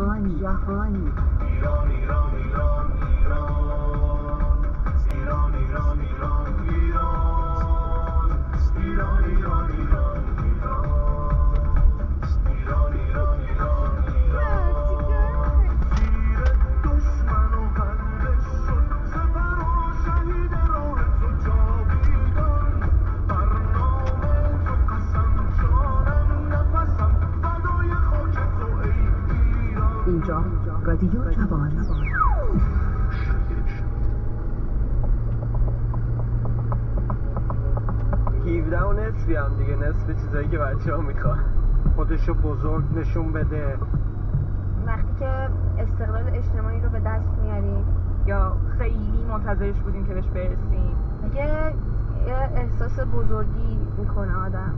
جهانی ایران ایران ایران ایران ایران ایران ایران ایران ایران ایران ایران ایران ایران ایران زیر دشمن و قلبش شد سپر و شهید راه تو جاویدان برنامه تو قسم جانم نفسم فدای خاک تو ای ایران. اینجا رادیو جوان. 17 و نصفی هم دیگه، نصف چیزایی که بچه ها میخوان. خودشو بزرگ نشون بده. وقتی که استقلال اجتماعی رو به دست میاریم یا خیلی منتظرش بودیم که بهش برسیم، دیگه یه احساس بزرگی میکنه آدم.